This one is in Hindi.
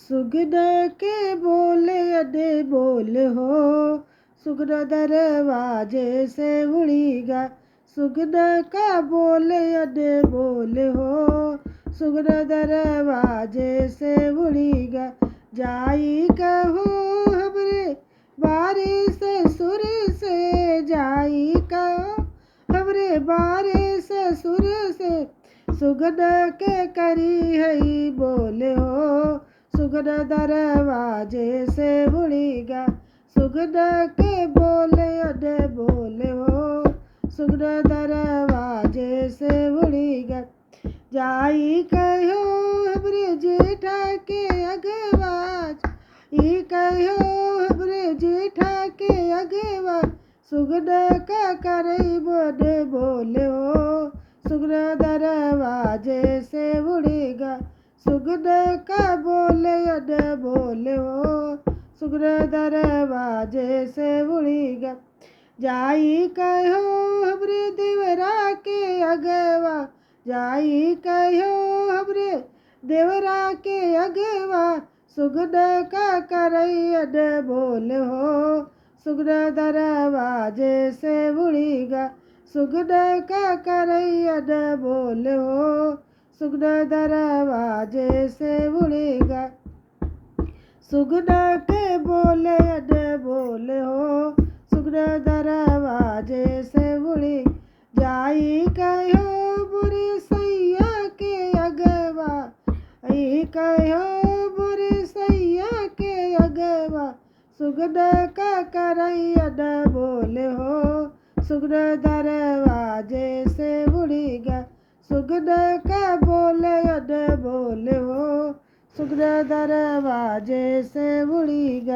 सुगन के बोले अदे बोल हो, सुगन दरवाजे से उड़ीगा। सुगन का बोले अदे बोल हो, सुगन दरवाजे से उड़ीगा। जाई कहो हमरे बारिश सुर से, जाई कहो हमरे बारिश सुर से। सुगन के करी है बोले हो, सुगन दरवाजे से उड़ीगा। सुगन के बोले अदे बोले हो, सुगन दरवाजे से उड़ीगा। जाई कहो हमरे जेठा के अगवाज, ई कहो हमरे जेठा के अगवाज। सुगन का करई बदे बोले हो, सुगन दरवाजे से उड़ेगा। सुगन का बोले अदे बोले हो, सुगन दरवाजे से उड़ेगा। जाई कहो हमरे देवरा के अगवा, जाई कहो हमरे देवरा के अगवा। सुगन का करई अदे बोले हो, सुगन दरवाजे से उड़ेगा। सुगन का करई अदे बोले हो, सुगन दरवाजे से उड़ेगा। सुगन के बोले अदे बोले हो, सुगन दरवाजे से उड़े। जाई कहो बुरे सैया के अगवा, ई कहो बुरे सैया के अगवा। सुगन का करई अदे बोले हो, सुगन दरवाजे से उड़ेगा। सुगन का बोले अदे बोले हो, सुगन दरवाजे से उड़ेगा।